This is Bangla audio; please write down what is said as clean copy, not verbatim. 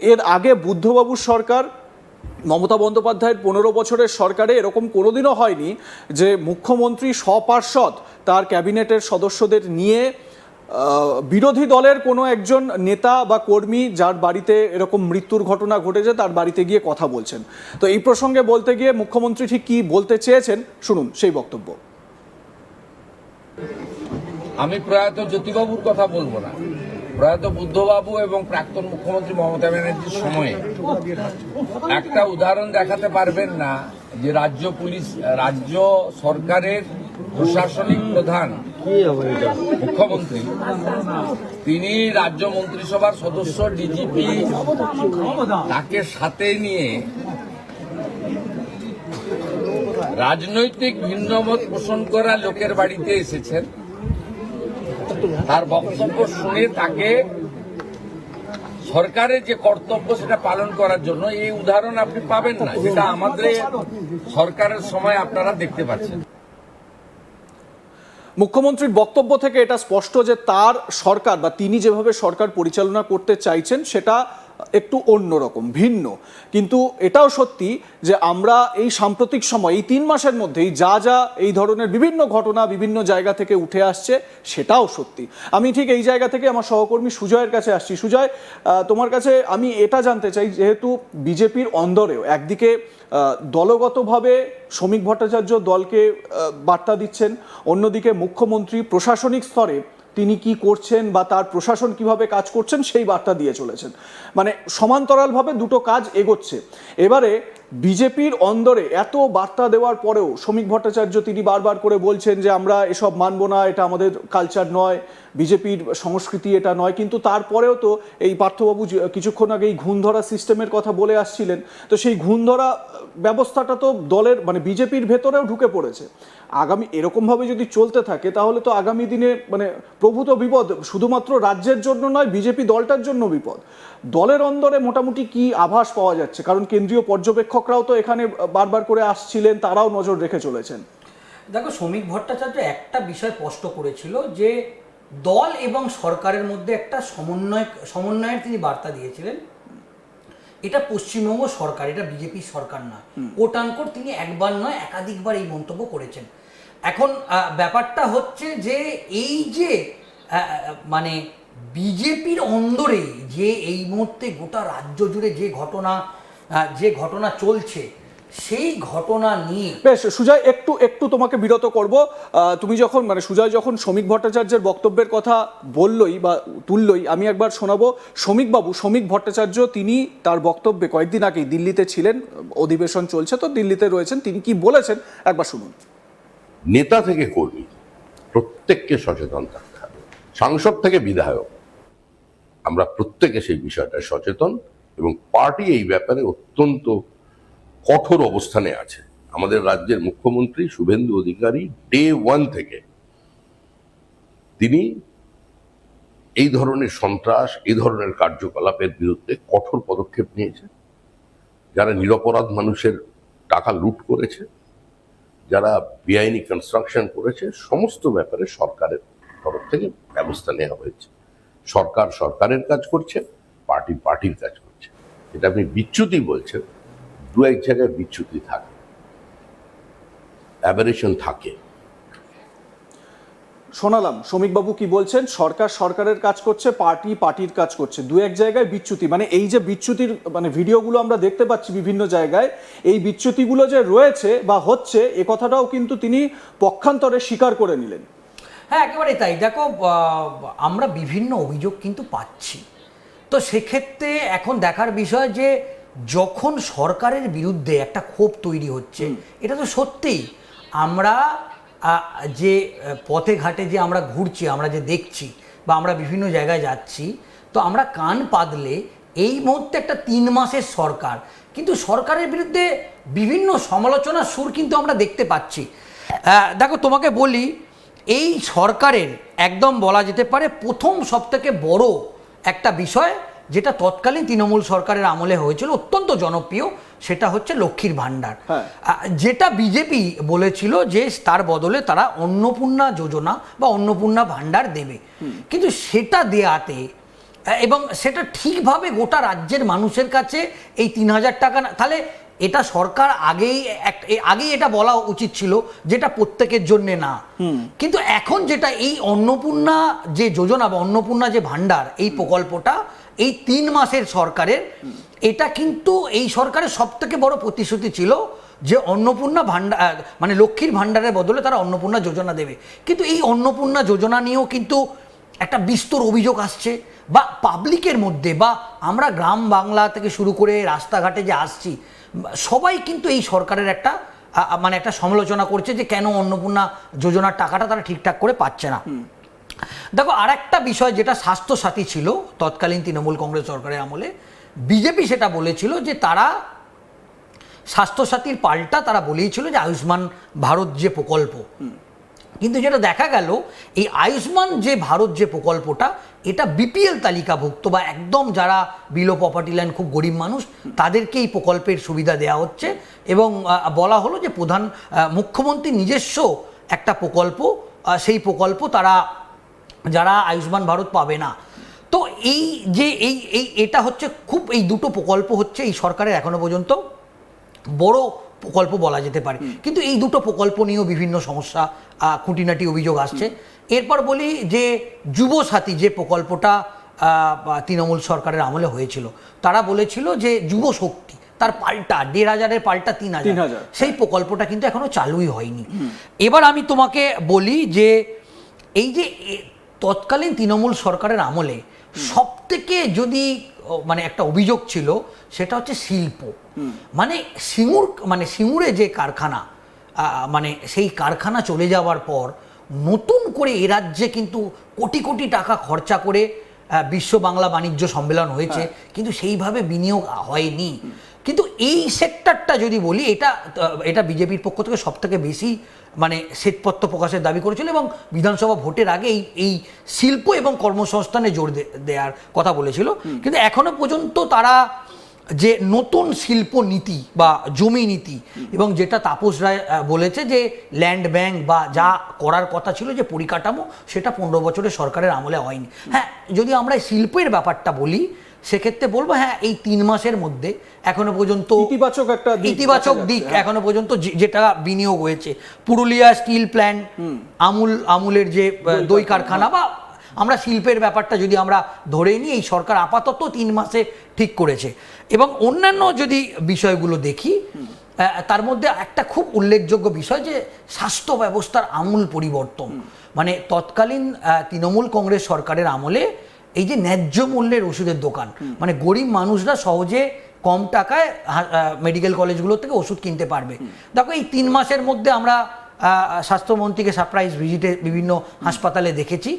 এর আগে বুদ্ধবাবুর সরকার, মমতা বন্দ্যোপাধ্যায়ের 15 বছরের সরকারে এরকম কোনোদিনও হয়নি যে মুখ্যমন্ত্রী সপার্ষদ তার ক্যাবিনেটের সদস্যদের নিয়ে বিরোধী দলের কোনো একজন নেতা বা কর্মী যার বাড়িতে এরকম মৃত্যুর ঘটনা ঘটেছে তার বাড়িতে গিয়ে কথা বলছেন। তো এই প্রসঙ্গে বলতে গিয়ে মুখ্যমন্ত্রী ঠিক কী বলতে চেয়েছেন শুনুন সেই বক্তব্য। আমি প্রয়াত জ্যোতিবাবুর কথা বলবো না, প্রয়াত বুদ্ধবাবু এবং প্রাক্তন মুখ্যমন্ত্রী মমতা ব্যানার্জির সময়ে একটা উদাহরণ দেখাতে পারবেন না যে রাজ্য সরকারের প্রশাসনিক প্রধান মুখ্যমন্ত্রী তিনি রাজ্য মন্ত্রিসভার সদস্য ডিজিপি তাকে সাথে নিয়ে রাজনৈতিক ভিন্নমত পোষণ করা লোকের বাড়িতে এসেছেন, তার বক্তব্য শুনে তাকে সরকারের যে কর্তব্য সেটা পালন করার জন্য এই উদাহরণ আপনি পাবেন না, যেটা আমাদের সরকারের সময় আপনারা দেখতে পাচ্ছেন। মুখ্যমন্ত্রীর বক্তব্য থেকে এটা স্পষ্ট যে তার সরকার বা তিনি যেভাবে সরকার পরিচালনা করতে চাইছেন সেটা একটু অন্যরকম, ভিন্ন। কিন্তু এটাও সত্যি যে আমরা এই সাম্প্রতিক সময় এই 3 মাসের মধ্যেই যা যা এই ধরনের বিভিন্ন ঘটনা বিভিন্ন জায়গা থেকে উঠে আসছে সেটাও সত্যি। আমি ঠিক এই জায়গা থেকে আমার সহকর্মী সুজয়ের কাছে আসছি। সুজয়, তোমার কাছে আমি এটা জানতে চাই, যেহেতু বিজেপির অন্দরেও একদিকে দলগতভাবে শ্রমিক ভট্টাচার্য দলকে বার্তা দিচ্ছেন, অন্যদিকে মুখ্যমন্ত্রী প্রশাসনিক স্তরে তিনি কি করছেন বা তার প্রশাসন কিভাবে কাজ করছেন সেই বার্তা দিয়ে চলেছেন। মানে সমান্তরালভাবে দুটো কাজ এগোচ্ছে। এবারে বিজেপির অন্দরে এত বার্তা দেওয়ার পরেও শ্রমিক ভট্টাচার্য তিনি বারবার করে বলছেন যে আমরা এসব মানব না, এটা আমাদের কালচার নয়, বিজেপির সংস্কৃতি এটা নয়। কিন্তু তারপরেও তো এই পার্থবাবু কিছুক্ষণ আগেই ঘুণ ধরা সিস্টেমের কথা বলে আসছিলেন। তো সেই ঘুণ ধরা ব্যবস্থাটা তো দলের মানে বিজেপির ভেতরেও ঢুকে পড়েছে। আগামী এরকমভাবে যদি চলতে থাকে তাহলে তো আগামী দিনে মানে প্রভূত বিপদ, শুধুমাত্র রাজ্যের জন্য নয়, বিজেপি দলটার জন্য বিপদ। দলের অন্দরে মোটামুটি কি আভাস পাওয়া যাচ্ছে? কারণ কেন্দ্রীয় পর্যবেক্ষকরাও তো এখানে বারবার করে আসছিলেন, তারাও নজর রেখে চলেছেন। দেখো, শ্রমিক ভট্টাচার্য একটা বিষয় স্পষ্ট করেছিল যে দল এবং সরকারের মধ্যে একটা সমন্বয়ের তিনি বার্তা দিয়েছিলেন। এটা পশ্চিমবঙ্গ সরকার, এটা বিজেপি সরকার না। কোট আনকোট তিনি একবার নয় একাধিকবার এই মন্তব্য করেছেন। এখন ব্যাপারটা হচ্ছে যে এই যে মানে বিজেপির অন্দরে যে এই মুহূর্তে গোটা রাজ্য জুড়ে যে ঘটনা চলছে সেই ঘটনা নিয়ে বেশ সুজয়, একটু তোমাকে বিরত করব। তুমি যখন মানে সুজয় যখন শ্রমিক ভট্টাচার্যের বক্তব্যের কথা বললই বা তুললই, আমি একবার শোনাবো শ্রমিক ভট্টাচার্য তিনি তার বক্তব্যে কয়েকদিন আগেই দিল্লিতে ছিলেন, অধিবেশন চলছে তো দিল্লিতে রয়েছেন, তিনি কি বলেছেন একবার শুনুন। নেতা থেকে কর্মী প্রত্যেককে সচেতন থাকতে হবে, সাংসদ থেকে বিধায়ক আমরা প্রত্যেকে সেই বিষয়টা সচেতন, এবং পার্টি এই ব্যাপারে অত্যন্ত কঠোর অবস্থানে আছে। আমাদের রাজ্যের মুখ্যমন্ত্রী শুভেন্দু অধিকারী ডে 1 থেকে তিনি এই ধরনের সন্ত্রাস, এই ধরনের কার্যকলাপের বিরুদ্ধে কঠোর পদক্ষেপ নিয়েছে। যারা নিরপরাধ মানুষের টাকা লুট করেছে, যারা বেআইনি কনস্ট্রাকশন করেছে, সমস্ত ব্যাপারে সরকারের তরফ থেকে ব্যবস্থা নেওয়া হয়েছে। সরকার সরকারের কাজ করছে, পার্টি পার্টির কাজ করছে। এটা আপনি বিচ্যুতি বলছেন, দু এক জায়গায় বিচ্যুতি থাকে, অ্যাবারেশন থাকে। শোনালাম শ্রমিকবাবু কি বলছেন, সরকার সরকারের কাজ করছে, পার্টি পার্টির কাজ করছে, দু এক জায়গায় বিচ্যুতি। মানে এই যে বিচ্যুতির মানে ভিডিওগুলো আমরা দেখতে পাচ্ছি বিভিন্ন জায়গায়, এই বিচ্যুতিগুলো যে রয়েছে বা হচ্ছে এ কথাটাও কিন্তু তিনি পক্ষান্তরে স্বীকার করে নিলেন। হ্যাঁ, একেবারে তাই। দেখো, আমরা বিভিন্ন অভিযোগ কিন্তু পাচ্ছি। তো সেক্ষেত্রে এখন দেখার বিষয় যে যখন সরকারের বিরুদ্ধে একটা ক্ষোভ তৈরি হচ্ছে, এটা তো সত্যিই আমরা যে পথে ঘাটে যে আমরা ঘুরছি, আমরা যে দেখছি বা আমরা বিভিন্ন জায়গায় যাচ্ছি, তো আমরা কান পাতলে এই মুহূর্তে একটা 3 মাসের সরকার, কিন্তু সরকারের বিরুদ্ধে বিভিন্ন সমালোচনার সুর কিন্তু আমরা দেখতে পাচ্ছি। দেখো, তোমাকে বলি, এই সরকারের একদম বলা যেতে পারে প্রথম সবথেকে বড় একটা বিষয় যেটা তৎকালীন তৃণমূল সরকারের আমলে হয়েছিল, অত্যন্ত জনপ্রিয়, সেটা হচ্ছে লক্ষ্মীর ভাণ্ডার। যেটা বিজেপি বলেছিল যে তার বদলে তারা অন্নপূর্ণা যোজনা বা অন্নপূর্ণা ভাণ্ডার দেবে। কিন্তু সেটা দেয়াতে এবং সেটা ঠিকভাবে গোটা রাজ্যের মানুষের কাছে এই 3,000 টাকা তাহলে এটা সরকার আগেই এটা বলা উচিত ছিল যেটা প্রত্যেকের জন্য না। কিন্তু এখন যেটা এই অন্নপূর্ণা যে যোজনা বা অন্নপূর্ণা যে ভান্ডার এই প্রকল্পটা এই 3 মাসের সরকারের, এটা কিন্তু এই সরকারের সব থেকে বড় প্রতিশ্রুতি ছিল যে অন্নপূর্ণা ভান্ডার মানে লক্ষ্মীর ভান্ডারের বদলে তারা অন্নপূর্ণা যোজনা দেবে। কিন্তু এই অন্নপূর্ণা যোজনা নিয়েও কিন্তু একটা বিস্তর অভিযোগ আসছে বা পাবলিকের মধ্যে, বা আমরা গ্রাম বাংলা থেকে শুরু করে রাস্তাঘাটে যে আসছি সবাই কিন্তু এই সরকারের একটা মানে একটা সমালোচনা করছে যে কেন অন্নপূর্ণা যোজনার টাকাটা তারা ঠিকঠাক করে পাচ্ছে না। দেখো, আর একটা বিষয় যেটা স্বাস্থ্যসাথী ছিল তৎকালীন তৃণমূল কংগ্রেস সরকারের আমলে, বিজেপি সেটা বলেছিল যে তারা স্বাস্থ্যসাথীর পাল্টা তারা বলেছিল যে আয়ুষ্মান ভারত যে প্রকল্প, কিন্তু যেটা দেখা গেল এই আয়ুষ্মান যে ভারত যে প্রকল্পটা এটা বিপিএল তালিকাভুক্ত বা একদম যারা বিলো প্রপার্টি লাইন খুব গরিব মানুষ তাদেরকে এই প্রকল্পের সুবিধা দেওয়া হচ্ছে এবং বলা হলো যে মুখ্যমন্ত্রী নিজস্ব একটা প্রকল্প, সেই প্রকল্প তারা যারা আয়ুষ্মান ভারত পাবে না। তো এই যে এটা হচ্ছে খুব এই দুটো প্রকল্প হচ্ছে এই সরকারের এখনো পর্যন্ত বড় প্রকল্প বলা যেতে পারে। কিন্তু এই দুটো প্রকল্প নিয়েও বিভিন্ন সমস্যা খুঁটিনাটি অভিযোগ আসছে। এরপর বলি যে যুবসাথী যে প্রকল্পটা তৃণমূল সরকারের আমলে হয়েছিল, তারা বলেছিল যে যুব শক্তি তার পাল্টা 1,500-এর পাল্টা 3,000, সেই প্রকল্পটা কিন্তু এখনো চালুই হয়নি। এবার আমি তোমাকে বলি যে এই যে তৎকালীন তৃণমূল সরকারের আমলে সব থেকে যদি মানে একটা অভিযোগ ছিল সেটা হচ্ছে শিল্প, মানে সিঙ্গুরে যে কারখানা, মানে সেই কারখানা চলে যাওয়ার পর নতুন করে এ রাজ্যে কিন্তু কোটি কোটি টাকা খরচা করে বিশ্ব বাংলা বাণিজ্য সম্মেলন হয়েছে, কিন্তু সেইভাবে বিনিয়োগ হয়নি। কিন্তু এই সেক্টরটা যদি বলি এটা বিজেপির পক্ষ থেকে সব থেকে বেশি মানে শ্বেতপত্র প্রকাশের দাবি করেছিল এবং বিধানসভা ভোটের আগে এই শিল্প এবং কর্মসংস্থানে জোর দেওয়ার কথা বলেছিল। কিন্তু এখনো পর্যন্ত তারা যে নতুন শিল্প নীতি বা জমি নীতি এবং যেটা তাপস রায় বলেছে যে ল্যান্ড ব্যাংক বা যা করার কথা ছিল যে পরিকাঠামো, সেটা 15 বছরের সরকারের আমলে হয়নি। হ্যাঁ, যদি আমরা শিল্পের ব্যাপারটা বলি সেক্ষেত্রে বলবো হ্যাঁ এই 3 মাসের মধ্যে এখনো পর্যন্ত ইতিবাচক দিক এখনো পর্যন্ত যেটা বিনিয়োগ হয়েছে, পুরুলিয়া স্টিল প্ল্যান্ট, আমুলের যে দই কারখানা, বা আমরা শিল্পের ব্যাপারটা যদি আমরা ধরে নিই এই সরকার আপাতত 3 মাসে ঠিক করেছে। এবং অন্যান্য যদি বিষয়গুলো দেখি তার মধ্যে একটা খুব উল্লেখযোগ্য বিষয় যে স্বাস্থ্য ব্যবস্থার আমূল পরিবর্তন। মানে তৎকালীন তৃণমূল কংগ্রেস সরকারের আমলে এই যে ন্যায্য মূল্যের ওষুধের দোকান, মানে গরিব মানুষরা সহজে কম টাকায় মেডিকেল কলেজগুলো থেকে ওষুধ কিনতে পারবে। দেখো এই 3 মাসের মধ্যে আমরা স্বাস্থ্যমন্ত্রীকে সারপ্রাইজ ভিজিটে বিভিন্ন হাসপাতালে দেখেছি